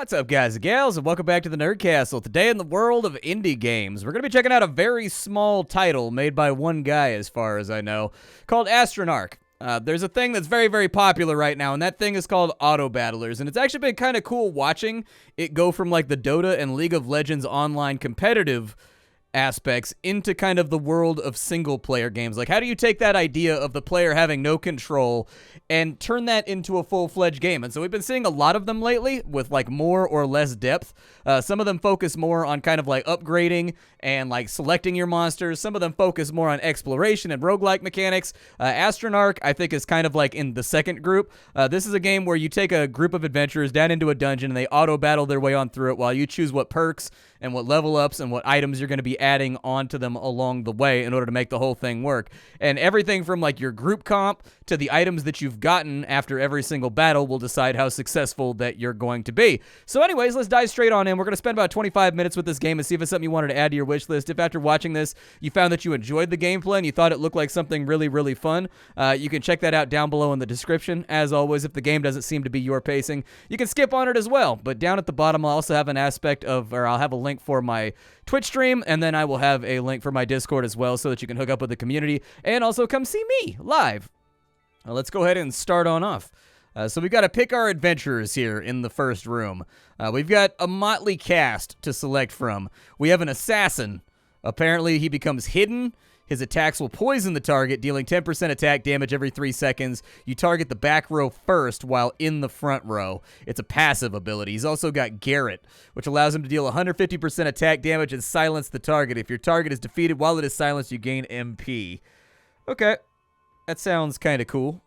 What's up, guys and gals, and welcome back to the Nerd Castle. Today in the world of indie games, we're going to be checking out a very small title made by one guy, as far as I know, called Astronarch. There's a thing that's very, very popular right now, and that thing is called auto battlers, and it's actually been kind of cool watching it go from like the Dota and League of Legends online competitive aspects into kind of the world of single-player games. Like, how do you take that idea of the player having no control and turn that into a full-fledged game? And so we've been seeing a lot of them lately with like more or less depth. Some of them focus more on kind of like upgrading and like selecting your monsters. Some of them focus more on exploration and roguelike mechanics. Astronarch, I think, is kind of like in the second group. This is a game where you take a group of adventurers down into a dungeon and they auto-battle their way on through it while you choose what perks and what level ups and what items you're going to be adding onto them along the way in order to make the whole thing work. And everything from like your group comp to the items that you've gotten after every single battle will decide how successful that you're going to be. So anyways, let's dive straight on in. We're going to spend about 25 minutes with this game and see if it's something you wanted to add to your wish list. If after watching this, you found that you enjoyed the gameplay and you thought it looked like something really, really fun, you can check that out down below in the description. As always, if the game doesn't seem to be your pacing, you can skip on it as well. But down at the bottom, I'll also have an aspect of, or I'll have a link for my Twitch stream, and then I will have a link for my Discord as well so that you can hook up with the community and also come see me live. Let's go ahead and start on off. So we've got to pick our adventurers here in the first room. We've got a motley cast to select from. We have an assassin. Apparently he becomes hidden. His attacks will poison the target, dealing 10% attack damage every 3 seconds. You target the back row first while in the front row. It's a passive ability. He's also got Garrett, which allows him to deal 150% attack damage and silence the target. If your target is defeated while it is silenced, you gain MP. Okay, that sounds kind of cool.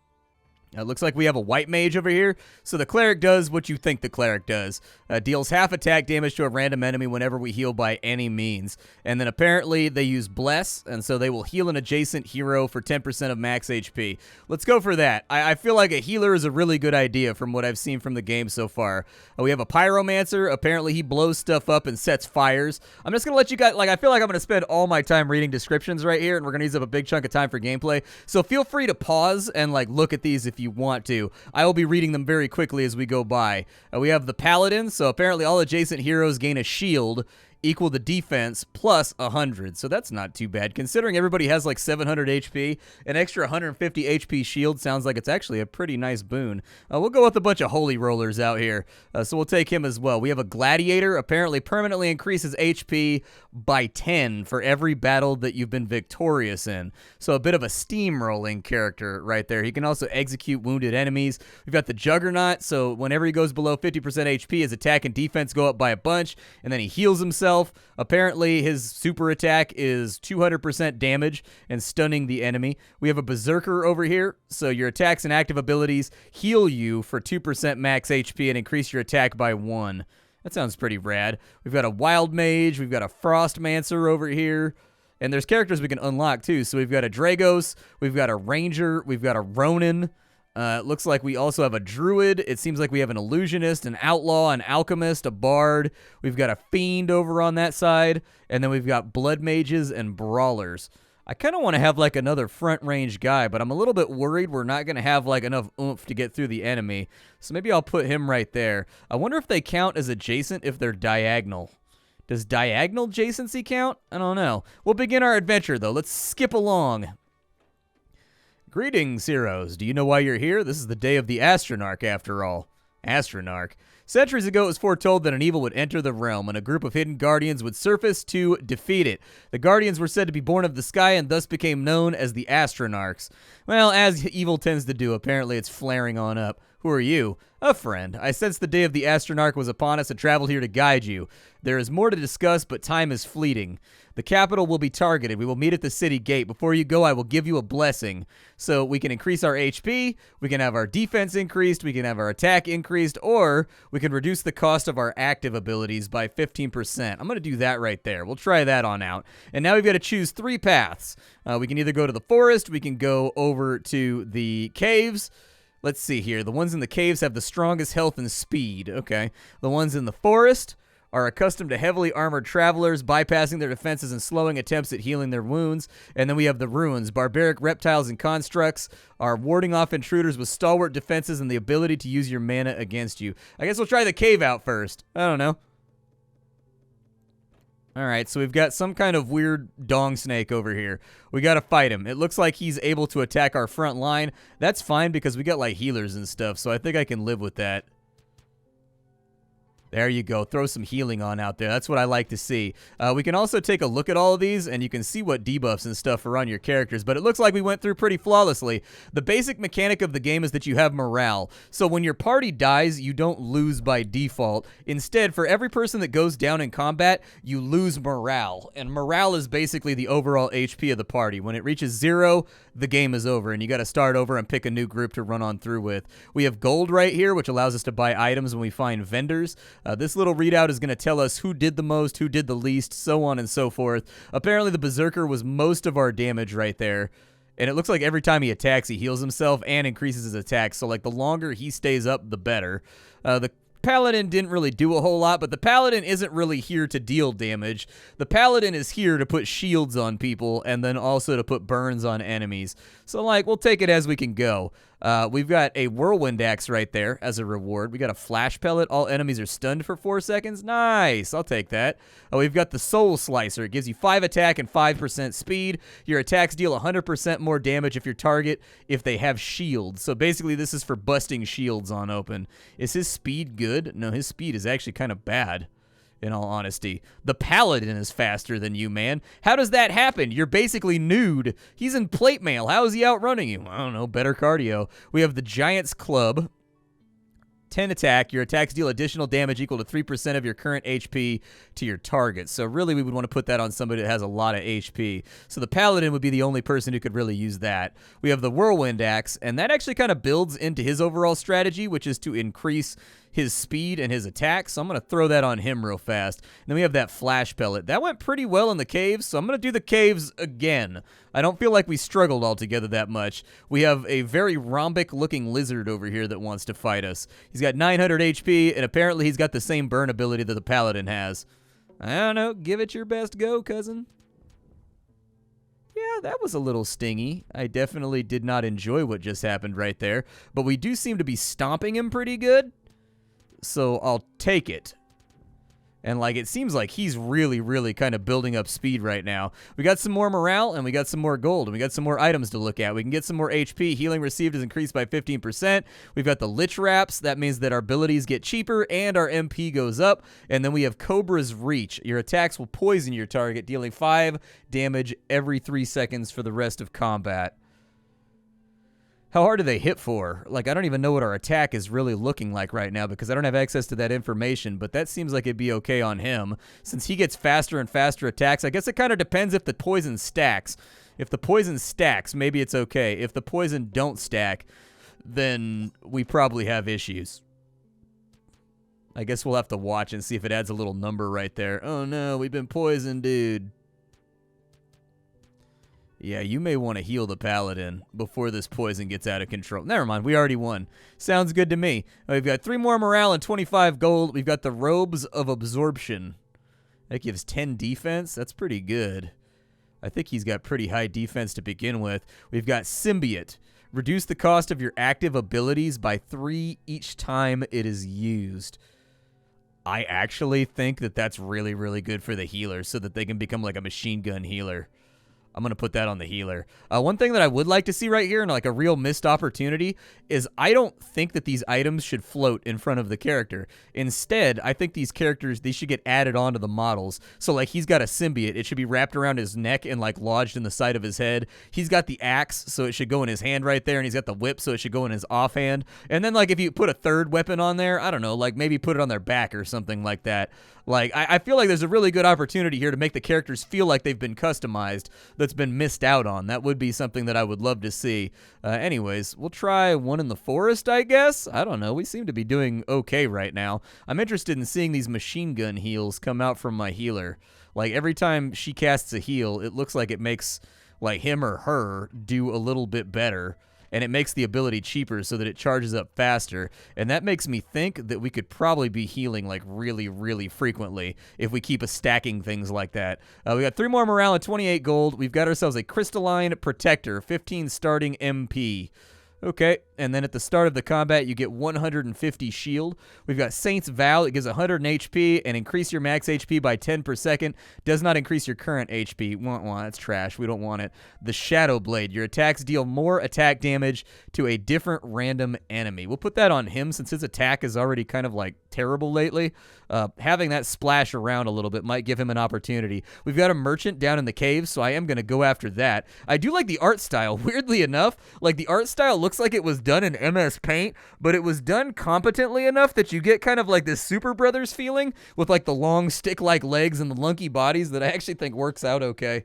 It looks like we have a white mage over here. So the cleric does what you think the cleric does. Deals half attack damage to a random enemy whenever we heal by any means. And then apparently they use Bless, and so they will heal an adjacent hero for 10% of max HP. Let's go for that. I feel like a healer is a really good idea from what I've seen from the game so far. We have a pyromancer. Apparently he blows stuff up and sets fires. I'm just going to let you guys, like, I feel like I'm going to spend all my time reading descriptions right here, and we're going to use up a big chunk of time for gameplay. So feel free to pause and like look at these if you want to. I will be reading them very quickly as we go by. We have the paladin, so apparently all adjacent heroes gain a shield equal the defense plus 100. So that's not too bad. Considering everybody has like 700 HP, an extra 150 HP shield sounds like it's actually a pretty nice boon. We'll go with a bunch of holy rollers out here. So we'll take him as well. We have a gladiator. Apparently permanently increases HP by 10 for every battle that you've been victorious in. So a bit of a steamrolling character right there. He can also execute wounded enemies. We've got the juggernaut. So whenever he goes below 50% HP, his attack and defense go up by a bunch, and then he heals himself. Apparently, his super attack is 200% damage and stunning the enemy. We have a berserker over here, so your attacks and active abilities heal you for 2% max HP and increase your attack by 1. That sounds pretty rad. We've got a wild mage, we've got a frostmancer over here, and there's characters we can unlock too. So we've got a Dragos, we've got a ranger, we've got a Ronin. It looks like we also have a druid. It seems like we have an illusionist, an outlaw, an alchemist, a bard. We've got a fiend over on that side. And then we've got blood mages and brawlers. I kind of want to have like another front range guy, but I'm a little bit worried we're not going to have like enough oomph to get through the enemy. So maybe I'll put him right there. I wonder if they count as adjacent if they're diagonal. Does diagonal adjacency count? I don't know. We'll begin our adventure though. Let's skip along. Greetings, heroes. Do you know why you're here? This is the day of the Astronarch, after all. Astronarch. Centuries ago, it was foretold that an evil would enter the realm, and a group of hidden guardians would surface to defeat it. The guardians were said to be born of the sky, and thus became known as the Astronarchs. Well, as evil tends to do, apparently it's flaring on up. Who are you? A friend. I sensed the day of the Astronarch was upon us and traveled here to guide you. There is more to discuss, but time is fleeting. The capital will be targeted. We will meet at the city gate. Before you go, I will give you a blessing. So we can increase our HP, we can have our defense increased, we can have our attack increased, or we can reduce the cost of our active abilities by 15%. I'm going to do that right there. We'll try that on out. And now we've got to choose 3 paths. We can either go to the forest, we can go over to the caves. Let's see here. The ones in the caves have the strongest health and speed. Okay. The ones in the forest are accustomed to heavily armored travelers, bypassing their defenses and slowing attempts at healing their wounds. And then we have the ruins. Barbaric reptiles and constructs are warding off intruders with stalwart defenses and the ability to use your mana against you. I guess we'll try the cave out first. I don't know. All right, so we've got some kind of weird dong snake over here. We got to fight him. It looks like he's able to attack our front line. That's fine because we got, like, healers and stuff, so I think I can live with that. There you go. Throw some healing on out there. That's what I like to see. We can also take a look at all of these, and you can see what debuffs and stuff are on your characters, but it looks like we went through pretty flawlessly. The basic mechanic of the game is that you have morale. So when your party dies, you don't lose by default. Instead, for every person that goes down in combat, you lose morale. And morale is basically the overall HP of the party. When it reaches 0, the game is over, and you got to start over and pick a new group to run on through with. We have gold right here, which allows us to buy items when we find vendors. This little readout is going to tell us who did the most, who did the least, so on and so forth. Apparently, the Berserker was most of our damage right there. And it looks like every time he attacks, he heals himself and increases his attack. So, like, the longer he stays up, the better. The Paladin didn't really do a whole lot, but the Paladin isn't really here to deal damage. The Paladin is here to put shields on people and then also to put burns on enemies. So, like, we'll take it as we can go. We've got a Whirlwind Axe right there as a reward. We got a Flash Pellet. All enemies are stunned for 4 seconds. Nice. I'll take that. We've got the Soul Slicer. It gives you 5 attack and 5% speed. Your attacks deal 100% more damage if they have shields. So basically this is for busting shields on open. Is his speed good? No, his speed is actually kind of bad. In all honesty, the Paladin is faster than you, man. How does that happen? You're basically nude. He's in plate mail. How is he outrunning you? I don't know. Better cardio. We have the Giant's Club. 10 attack. Your attacks deal additional damage equal to 3% of your current HP to your target. So really, we would want to put that on somebody that has a lot of HP. So the Paladin would be the only person who could really use that. We have the Whirlwind Axe, and that actually kind of builds into his overall strategy, which is to increase his speed and his attack, so I'm going to throw that on him real fast. And then we have that Flash Pellet. That went pretty well in the caves, so I'm going to do the caves again. I don't feel like we struggled altogether that much. We have a very rhombic-looking lizard over here that wants to fight us. He's got 900 HP, and apparently he's got the same burn ability that the Paladin has. I don't know. Give it your best go, cousin. Yeah, that was a little stingy. I definitely did not enjoy what just happened right there, but we do seem to be stomping him pretty good. So I'll take it. And, like, it seems like he's really, really kind of building up speed right now. We got some more morale, and we got some more gold, and we got some more items to look at. We can get some more HP. Healing received is increased by 15%. We've got the Lich Wraps. That means that our abilities get cheaper, and our MP goes up. And then we have Cobra's Reach. Your attacks will poison your target, dealing 5 damage every 3 seconds for the rest of combat. How hard do they hit for? Like, I don't even know what our attack is really looking like right now because I don't have access to that information, but that seems like it'd be okay on him. Since he gets faster and faster attacks, I guess it kind of depends if the poison stacks. If the poison stacks, maybe it's okay. If the poison don't stack, then we probably have issues. I guess we'll have to watch and see if it adds a little number right there. Oh no, we've been poisoned, dude. Yeah, you may want to heal the Paladin before this poison gets out of control. Never mind, we already won. Sounds good to me. We've got 3 more morale and 25 gold. We've got the Robes of Absorption. That gives 10 defense. That's pretty good. I think he's got pretty high defense to begin with. We've got Symbiote. Reduce the cost of your active abilities by 3 each time it is used. I actually think that that's really, really good for the healer so that they can become like a machine gun healer. I'm going to put that on the healer. One thing that I would like to see right here, and like a real missed opportunity, is I don't think that these items should float in front of the character. Instead, I think these characters, they should get added onto the models. So like he's got a symbiote. It should be wrapped around his neck and like lodged in the side of his head. He's got the axe, so it should go in his hand right there, and he's got the whip, so it should go in his offhand. And then like if you put a third weapon on there, I don't know, like maybe put it on their back or something like that. Like, I feel like there's a really good opportunity here to make the characters feel like they've been customized that's been missed out on. That would be something that I would love to see. Anyways, we'll try one in the forest, I guess? I don't know. We seem to be doing okay right now. I'm interested in seeing these machine gun heals come out from my healer. Like, every time she casts a heal, it looks like it makes, like, him or her do a little bit better. and it makes the ability cheaper so that it charges up faster. And that makes me think that we could probably be healing like really, really frequently if we keep stacking things like that. We got 3 more morale and 28 gold. We've got ourselves a crystalline protector, 15 starting MP. Okay, and then at the start of the combat, you get 150 shield. We've got Saint's Vow. It gives 100 HP and increase your max HP by 10 per second. Does not increase your current HP. That's trash. We don't want it. The Shadow Blade. Your attacks deal more attack damage to a different random enemy. We'll put that on him since his attack is already kind of like terrible lately. Having that splash around a little bit might give him an opportunity. We've got a merchant down in the cave, so I am going to go after that. I do like the art style. Weirdly enough, like the art style looks like it was done in MS Paint, but it was done competently enough that you get kind of like this Super Brothers feeling with like the long stick-like legs and the lunky bodies that I actually think works out okay.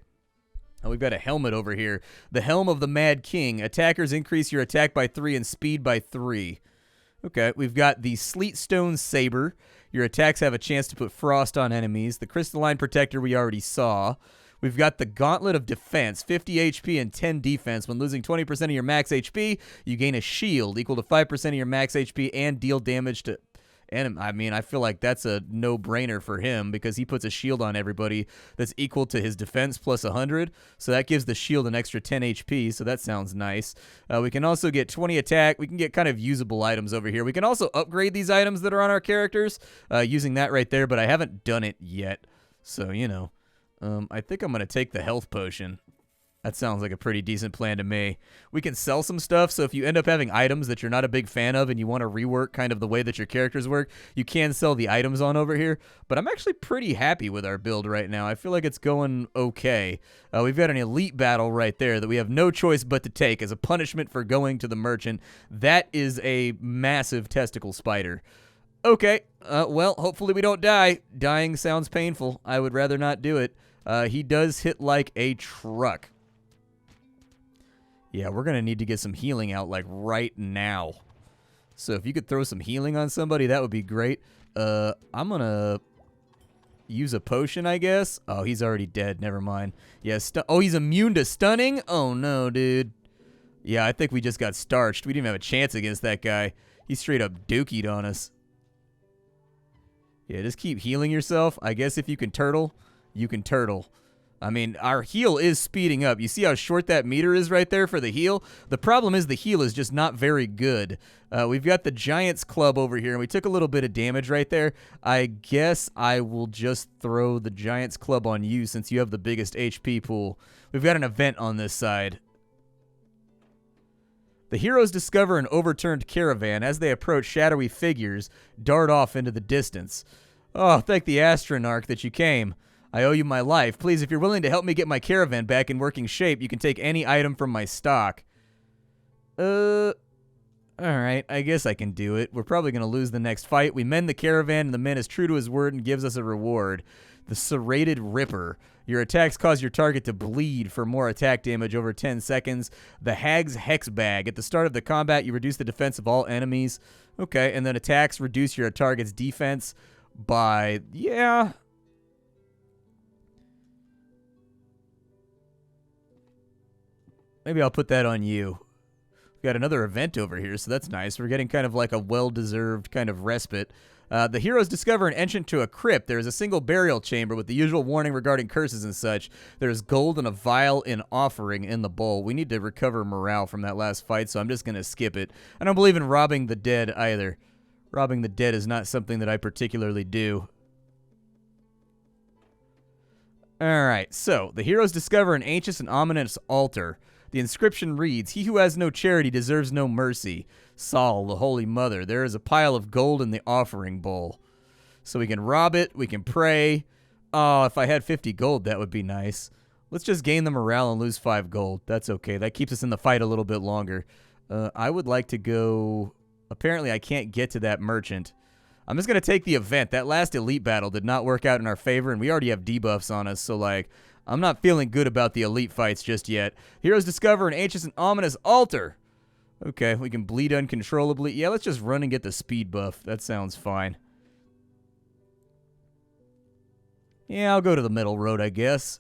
Oh, we've got a helmet over here. The Helm of the Mad King. Attackers increase your attack by 3 and speed by 3. Okay, we've got the Sleetstone Saber. Your attacks have a chance to put frost on enemies. The Crystalline Protector we already saw. We've got the Gauntlet of Defense, 50 HP and 10 defense. When losing 20% of your max HP, you gain a shield equal to 5% of your max HP and deal damage to enemy. I mean, I feel like that's a no-brainer for him because he puts a shield on everybody that's equal to his defense plus 100. So that gives the shield an extra 10 HP, so that sounds nice. We can also get 20 attack. We can get kind of usable items over here. We can also upgrade these items that are on our characters using that right there, but I haven't done it yet. So, you know. I think I'm going to take the health potion. That sounds like a pretty decent plan to me. We can sell some stuff, so if you end up having items that you're not a big fan of and you want to rework kind of the way that your characters work, you can sell the items on over here. But I'm actually pretty happy with our build right now. I feel like it's going okay. We've got an elite battle right there that we have no choice but to take as a punishment for going to the merchant. That is a massive testicle spider. Okay, well, hopefully we don't die. Dying sounds painful. I would rather not do it. He does hit like a truck. Yeah, we're going to need to get some healing out, like, right now. So if you could throw some healing on somebody, that would be great. I'm going to use a potion, I guess. Oh, he's already dead. Never mind. Yeah, oh, he's immune to stunning? Oh, no, dude. Yeah, I think we just got starched. We didn't even have a chance against that guy. He straight up dookied on us. Yeah, just keep healing yourself. I guess if you can turtle, you can turtle. I mean, our heal is speeding up. You see how short that meter is right there for the heal? The problem is the heal is just not very good. We've got the Giant's Club over here, and we took a little bit of damage right there. I guess I will just throw the Giant's Club on you since you have the biggest HP pool. We've got an event on this side. The heroes discover an overturned caravan. As they approach, shadowy figures dart off into the distance. Oh, thank the Astronarch that you came. I owe you my life. Please, if you're willing to help me get my caravan back in working shape, you can take any item from my stock. Alright, I guess I can do it. We're probably going to lose the next fight. We mend the caravan, and the man is true to his word and gives us a reward. The Serrated Ripper. Your attacks cause your target to bleed for more attack damage over 10 seconds. The Hag's Hex Bag. At the start of the combat, you reduce the defense of all enemies. Okay, and then attacks reduce your target's defense by... yeah... maybe I'll put that on you. We've got another event over here, so that's nice. We're getting kind of like a well-deserved kind of respite. The heroes discover an entrance to a crypt. There is a single burial chamber with the usual warning regarding curses and such. There is gold and a vial in offering in the bowl. We need to recover morale from that last fight, so I'm just going to skip it. I don't believe in robbing the dead either. Robbing the dead is not something that I particularly do. Alright, so the heroes discover an ancient and ominous altar. The inscription reads, "He who has no charity deserves no mercy. Saul, the Holy Mother." There is a pile of gold in the offering bowl. So we can rob it. We can pray. Oh, if I had 50 gold, that would be nice. Let's just gain the morale and lose 5 gold. That's okay. That keeps us in the fight a little bit longer. I would like to go... apparently, I can't get to that merchant. I'm just going to take the event. That last elite battle did not work out in our favor, and we already have debuffs on us, so, like... I'm not feeling good about the elite fights just yet. Heroes discover an ancient and ominous altar. Okay, we can bleed uncontrollably. Yeah, let's just run and get the speed buff. That sounds fine. Yeah, I'll go to the middle road, I guess.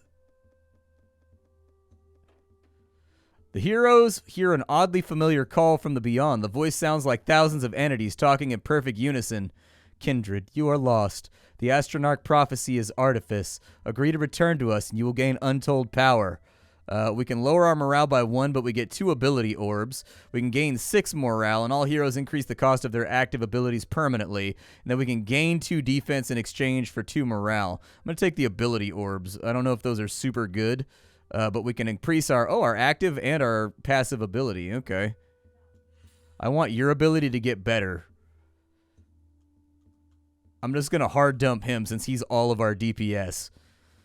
The heroes hear an oddly familiar call from the beyond. The voice sounds like thousands of entities talking in perfect unison. Kindred, you are lost. The Astronarch prophecy is artifice. Agree to return to us, and you will gain untold power. We can lower our morale by 1, but we get 2 ability orbs. We can gain 6 morale, and all heroes increase the cost of their active abilities permanently. And then we can gain 2 defense in exchange for 2 morale. I'm going to take the ability orbs. I don't know if those are super good, but we can increase our active and our passive ability. Okay. I want your ability to get better. I'm just going to hard dump him since he's all of our DPS.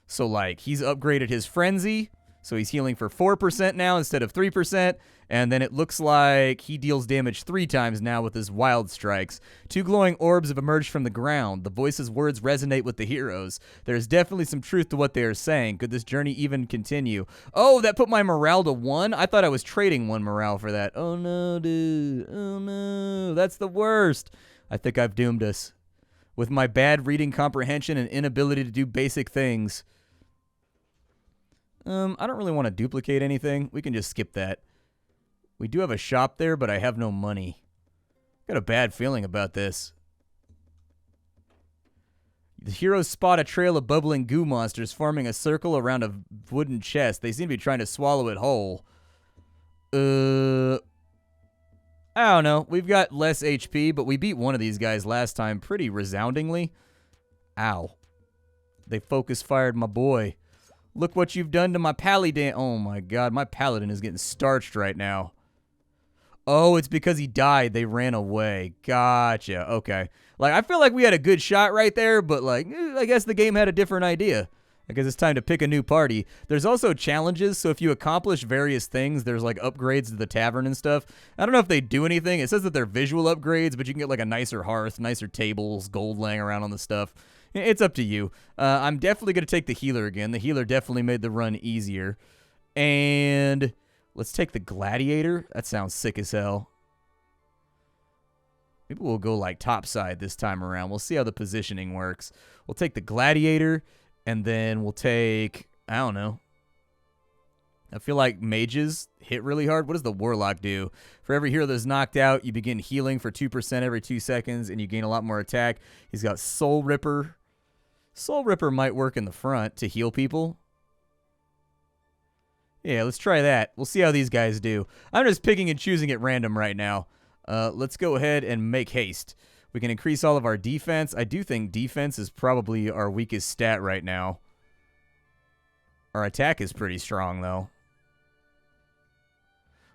So, like, he's upgraded his frenzy. So he's healing for 4% now instead of 3%, and then it looks like he deals damage 3 times now with his wild strikes. 2 glowing orbs have emerged from the ground. The voice's words resonate with the heroes. There is definitely some truth to what they are saying. Could this journey even continue? Oh, that put my morale to 1? I thought I was trading 1 morale for that. Oh no, dude. Oh no. That's the worst. I think I've doomed us. With my bad reading comprehension and inability to do basic things. I don't really want to duplicate anything. We can just skip that. We do have a shop there, but I have no money. Got a bad feeling about this. The heroes spot a trail of bubbling goo monsters forming a circle around a wooden chest. They seem to be trying to swallow it whole. I don't know. We've got less HP, but we beat one of these guys last time pretty resoundingly. Ow. They focus fired my boy. Look what you've done to my paladin. Oh my god, my paladin is getting starched right now. Oh, it's because he died. They ran away. Gotcha. Okay. Like, I feel like we had a good shot right there, but, like, I guess the game had a different idea. I guess it's time to pick a new party. There's also challenges, so if you accomplish various things, there's, like, upgrades to the tavern and stuff. I don't know if they do anything. It says that they're visual upgrades, but you can get, like, a nicer hearth, nicer tables, gold laying around on the stuff. It's up to you. I'm definitely going to take the healer again. The healer definitely made the run easier. And let's take the gladiator. That sounds sick as hell. Maybe we'll go like topside this time around. We'll see how the positioning works. We'll take the gladiator, and then we'll take, I don't know. I feel like mages hit really hard. What does the warlock do? For every hero that's knocked out, you begin healing for 2% every 2 seconds, and you gain a lot more attack. He's got Soul Ripper. Soul Ripper might work in the front to heal people. Yeah, let's try that. We'll see how these guys do. I'm just picking and choosing at random right now. Let's go ahead and make haste. We can increase all of our defense. I do think defense is probably our weakest stat right now. Our attack is pretty strong, though.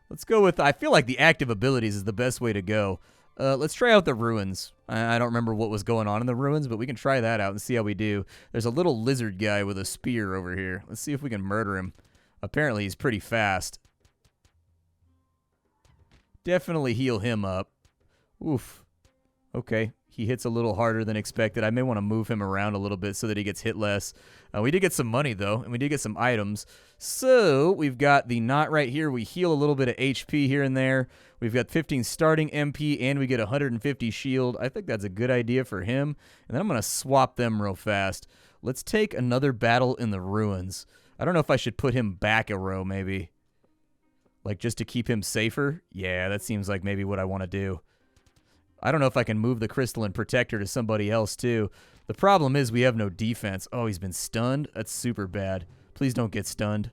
Let's go with, I feel like the active abilities is the best way to go. Let's try out the ruins. I don't remember what was going on in the ruins, but we can try that out and see how we do. There's a little lizard guy with a spear over here. Let's see if we can murder him. Apparently, he's pretty fast. Definitely heal him up. Oof. Okay. He hits a little harder than expected. I may want to move him around a little bit so that he gets hit less. We did get some money, though, and we did get some items. So we've got the knot right here. We heal a little bit of HP here and there. We've got 15 starting MP, and we get 150 shield. I think that's a good idea for him. And then I'm going to swap them real fast. Let's take another battle in the ruins. I don't know if I should put him back a row, maybe. Like, just to keep him safer? Yeah, that seems like maybe what I want to do. I don't know if I can move the crystalline protector to somebody else, too. The problem is we have no defense. Oh, he's been stunned? That's super bad. Please don't get stunned.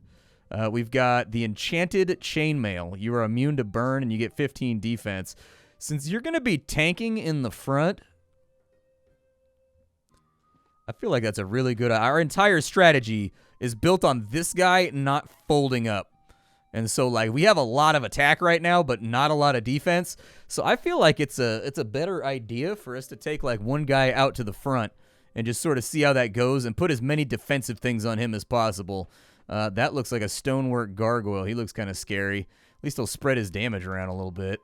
We've got the enchanted chainmail. You are immune to burn, and you get 15 defense. Since you're going to be tanking in the front, I feel like that's a really good... Our entire strategy is built on this guy not folding up. And so, like, we have a lot of attack right now, but not a lot of defense. So I feel like it's a better idea for us to take, like, one guy out to the front and just sort of see how that goes and put as many defensive things on him as possible. That looks like a stonework gargoyle. He looks kind of scary. At least he'll spread his damage around a little bit.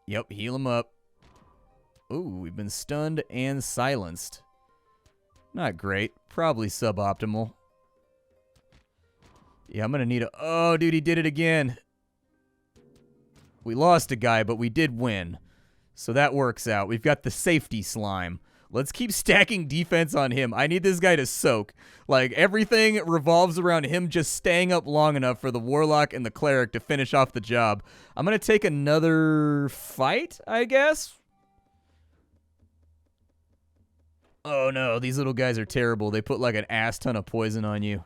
Yep, heal him up. Ooh, we've been stunned and silenced. Not great. Probably suboptimal. Yeah, I'm going to need a... Oh, dude, he did it again. We lost a guy, but we did win. So that works out. We've got the safety slime. Let's keep stacking defense on him. I need this guy to soak. Like, everything revolves around him just staying up long enough for the Warlock and the Cleric to finish off the job. I'm going to take another fight, I guess. Oh, no. These little guys are terrible. They put, like, an ass ton of poison on you.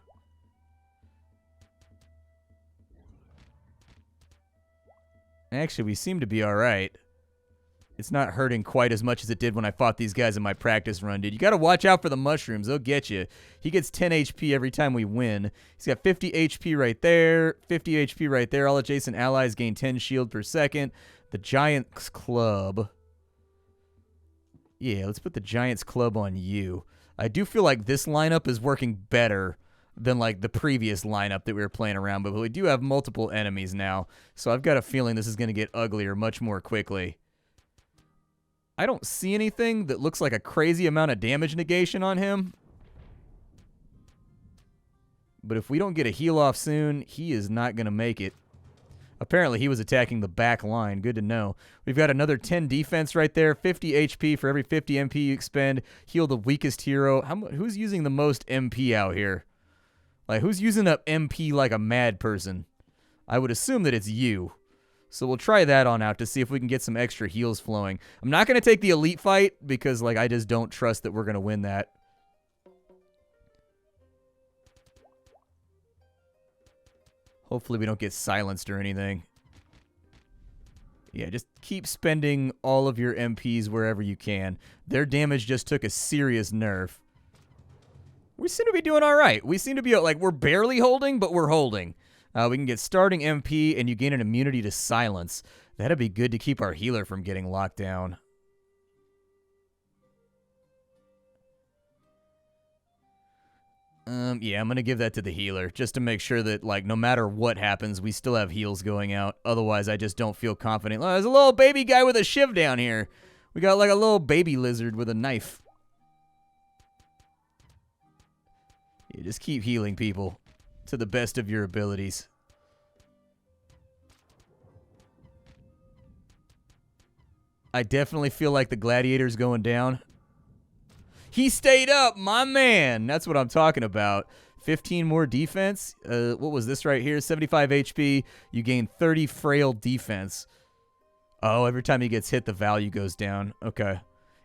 Actually, we seem to be all right. It's not hurting quite as much as it did when I fought these guys in my practice run, dude. You got to watch out for the mushrooms. They'll get you. He gets 10 HP every time we win. He's got 50 HP right there, 50 HP right there. All adjacent allies gain 10 shield per second. The Giant's Club. Yeah, let's put the Giant's Club on you. I do feel like this lineup is working better than like the previous lineup that we were playing around, but we do have multiple enemies now, so I've got a feeling this is going to get uglier much more quickly. I don't see anything that looks like a crazy amount of damage negation on him. But if we don't get a heal off soon, he is not going to make it. Apparently, he was attacking the back line. Good to know. We've got another 10 defense right there. 50 HP for every 50 MP you expend. Heal the weakest hero. Who's using the most MP out here? Like, who's using up MP like a mad person? I would assume that it's you. So we'll try that on out to see if we can get some extra heals flowing. I'm not going to take the elite fight because, like, I just don't trust that we're going to win that. Hopefully we don't get silenced or anything. Yeah, just keep spending all of your MPs wherever you can. Their damage just took a serious nerf. We seem to be doing all right. We seem to be, like, we're barely holding, but we're holding. We can get starting MP, and you gain an immunity to silence. That'd be good to keep our healer from getting locked down. Yeah, I'm going to give that to the healer, just to make sure that, like, no matter what happens, we still have heals going out. Otherwise, I just don't feel confident. Oh, there's a little baby guy with a shiv down here. We got, like, a little baby lizard with a knife. Yeah, just keep healing people to the best of your abilities. I definitely feel like the gladiator's going down. He stayed up, my man. That's what I'm talking about. 15 more defense. What was this right here? 75 HP. You gain 30 frail defense. Oh, every time he gets hit, the value goes down. Okay.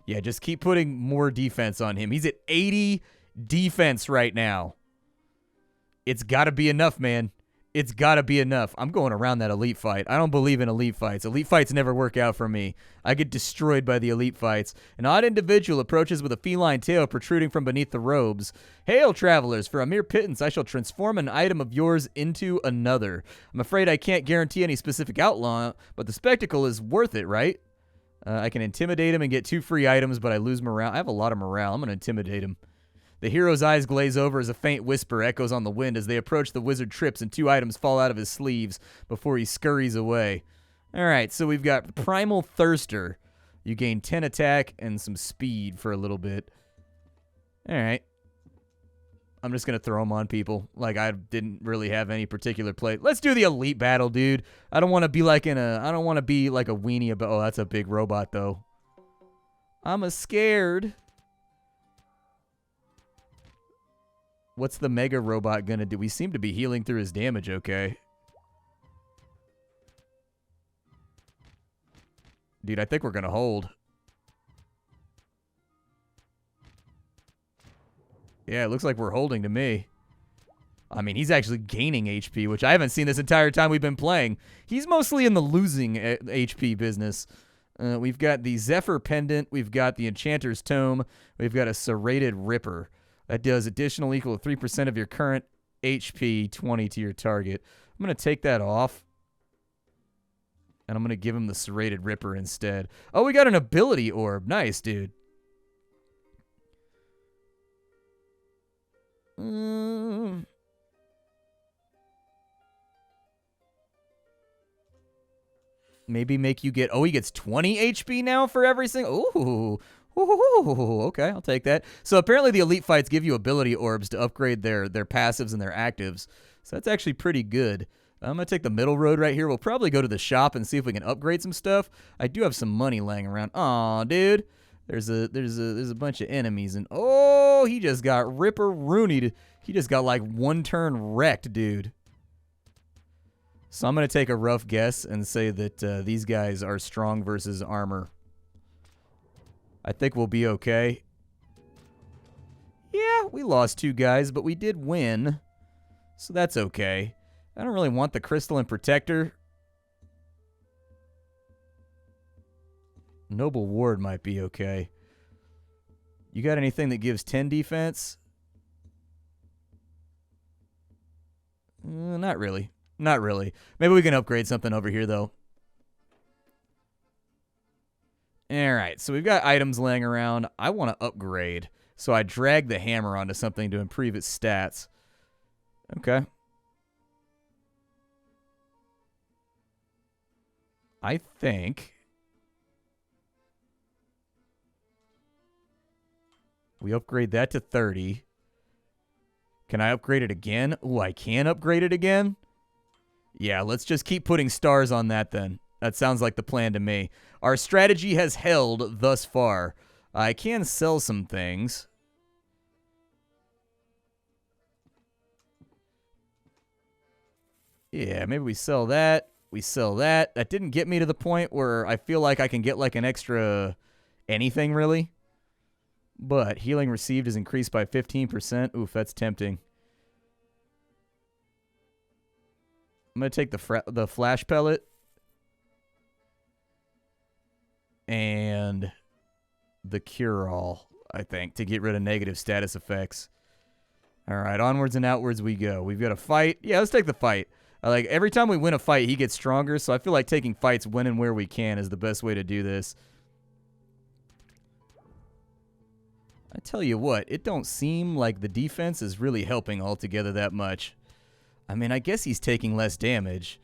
Yeah, just keep putting more defense on him. He's at 80 defense right now. It's got to be enough, man. It's got to be enough. I'm going around that elite fight. I don't believe in elite fights. Elite fights never work out for me. I get destroyed by the elite fights. An odd individual approaches with a feline tail protruding from beneath the robes. Hail, travelers. For a mere pittance, I shall transform an item of yours into another. I'm afraid I can't guarantee any specific outlaw, but the spectacle is worth it, right? I can intimidate him and get 2 free items, but I lose morale. I have a lot of morale. I'm going to intimidate him. The hero's eyes glaze over as a faint whisper echoes on the wind. As they approach, the wizard trips and 2 items fall out of his sleeves before he scurries away. All right, so we've got Primal Thirster. You gain 10 attack and some speed for a little bit. All right. I'm just going to throw them on people. Like, I didn't really have any particular play. Let's do the elite battle, dude. I don't want to be like I don't want to be like a weenie about, oh, that's a big robot, though. I'm scared. What's the mega robot gonna do? We seem to be healing through his damage, okay. Dude, I think we're gonna hold. Yeah, it looks like we're holding to me. I mean, he's actually gaining HP, which I haven't seen this entire time we've been playing. He's mostly in the losing HP business. We've got the Zephyr Pendant. We've got the Enchanter's Tome. We've got a Serrated Ripper. That does additional equal to 3% of your current HP, 20 to your target. I'm going to take that off. And I'm going to give him the Serrated Ripper instead. Oh, we got an ability orb. Nice, dude. Maybe make you get... Oh, he gets 20 HP now for every single... Ooh. Ooh, okay, I'll take that. So apparently the elite fights give you ability orbs to upgrade their passives and their actives. So that's actually pretty good. I'm going to take the middle road right here. We'll probably go to the shop and see if we can upgrade some stuff. I do have some money laying around. Aw, dude. There's a bunch of enemies, and oh, he just got ripper-roonied. He just got like one turn wrecked, dude. So I'm gonna take a rough guess and say that these guys are strong versus armor. I think we'll be okay. Yeah, we lost 2 guys, but we did win, so that's okay. I don't really want the crystalline protector. Noble Ward might be okay. You got anything that gives 10 defense? Not really. Not really. Maybe we can upgrade something over here, though. Alright, so we've got items laying around. I want to upgrade. So I drag the hammer onto something to improve its stats. Okay. I think we upgrade that to 30. Can I upgrade it again? Ooh, I can upgrade it again? Yeah, let's just keep putting stars on that then. That sounds like the plan to me. Our strategy has held thus far. I can sell some things. Yeah, maybe we sell that. We sell that. That didn't get me to the point where I feel like I can get like an extra anything, really. But healing received is increased by 15%. Oof, that's tempting. I'm going to take the flash pellet. And the cure-all, I think, to get rid of negative status effects. All right, onwards and outwards we go. We've got a fight. Yeah, let's take the fight. Like, every time we win a fight, he gets stronger, so I feel like taking fights when and where we can is the best way to do this. I tell you what, it don't seem like the defense is really helping altogether that much. I mean, I guess he's taking less damage.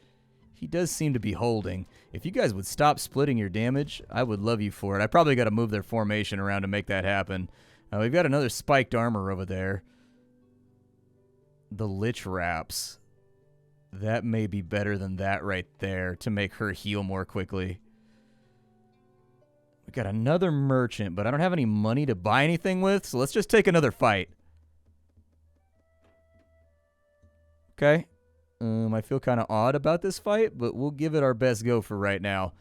He does seem to be holding. If you guys would stop splitting your damage, I would love you for it. I probably got to move their formation around to make that happen. We've got another spiked armor over there. The Lich Wraps. That may be better than that right there to make her heal more quickly. We got another merchant, but I don't have any money to buy anything with, so let's just take another fight. Okay. I feel kind of odd about this fight, but we'll give it our best go for right now.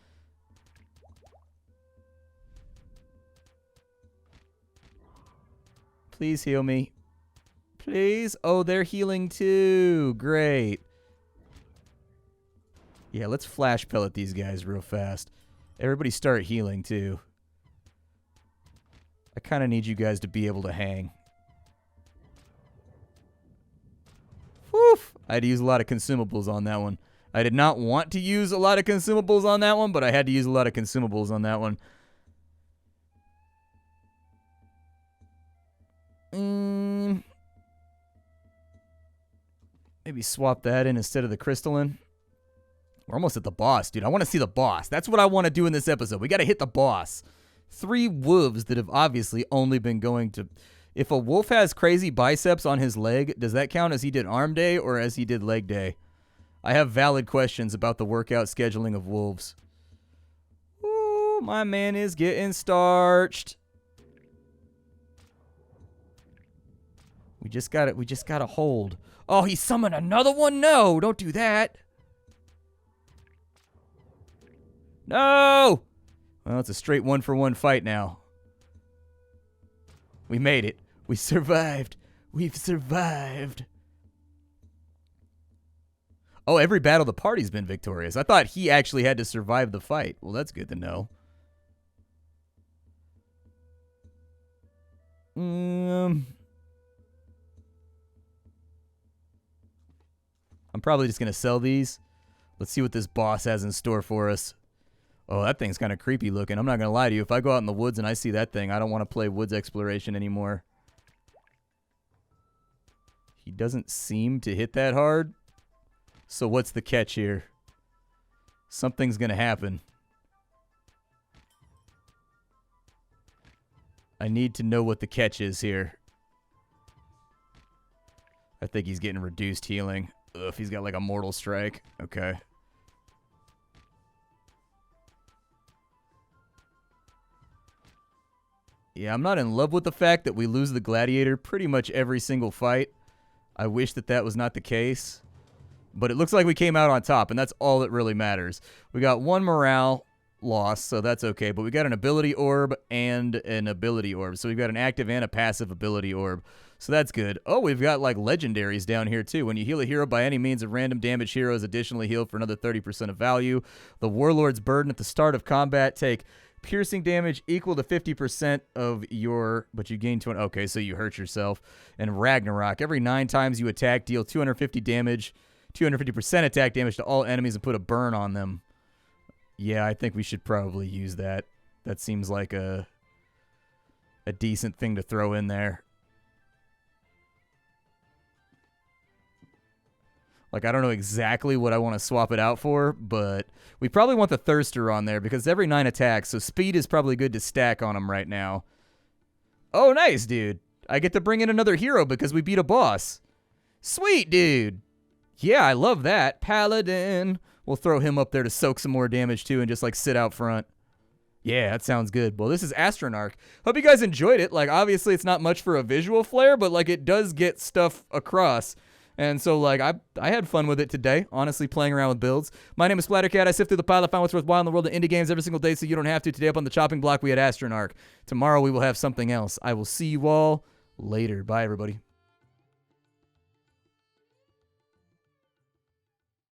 Please heal me. Please. Oh, they're healing too. Great. Yeah, let's flash pellet these guys real fast. Everybody start healing too. I kind of need you guys to be able to hang. Woof! I had to use a lot of consumables on that one. I did not want to use a lot of consumables on that one, but I had to use a lot of consumables on that one. Maybe swap that in instead of the crystalline. We're almost at the boss, dude. I want to see the boss. That's what I want to do in this episode. We got to hit the boss. 3 wolves that have obviously only been going to... If a wolf has crazy biceps on his leg, does that count as he did arm day or as he did leg day? I have valid questions about the workout scheduling of wolves. Ooh, my man is getting starched. We just gotta hold. Oh, he summoned another one? No, don't do that. No! Well, it's a straight 1-for-1 fight now. We made it. We survived. We've survived. Oh, every battle the party's been victorious. I thought he actually had to survive the fight. Well, that's good to know. I'm probably just going to sell these. Let's see what this boss has in store for us. Oh, that thing's kind of creepy looking. I'm not going to lie to you. If I go out in the woods and I see that thing, I don't want to play woods exploration anymore. He doesn't seem to hit that hard. So what's the catch here? Something's going to happen. I need to know what the catch is here. I think he's getting reduced healing. Ugh, if he's got like a mortal strike. Okay. Yeah, I'm not in love with the fact that we lose the gladiator pretty much every single fight. I wish that that was not the case. But it looks like we came out on top, and that's all that really matters. We got 1 morale loss, so that's okay. But we got an ability orb and an ability orb. So we've got an active and a passive ability orb. So that's good. Oh, we've got like legendaries down here too. When you heal a hero by any means, a random damage hero is additionally healed for another 30% of value. The Warlord's Burden at the start of combat. Take piercing damage equal to 50% of your, but you gain 20. Okay, so you hurt yourself. And Ragnarok. Every 9 times you attack, deal 250 damage. 250% attack damage to all enemies and put a burn on them. Yeah, I think we should probably use that. That seems like a decent thing to throw in there. Like, I don't know exactly what I want to swap it out for, but we probably want the Thirster on there because every 9 attacks, so speed is probably good to stack on him right now. Oh, nice, dude. I get to bring in another hero because we beat a boss. Sweet, dude. Yeah, I love that. Paladin. We'll throw him up there to soak some more damage, too, and just, like, sit out front. Yeah, that sounds good. Well, this is Astronarch. Hope you guys enjoyed it. Like, obviously, it's not much for a visual flair, but, like, it does get stuff across. And so, like, I had fun with it today, honestly, playing around with builds. My name is Splattercat. I sift through the pile, I find what's worthwhile in the world of indie games every single day so you don't have to. Today up on the chopping block, we had Astronarch. Tomorrow, we will have something else. I will see you all later. Bye, everybody.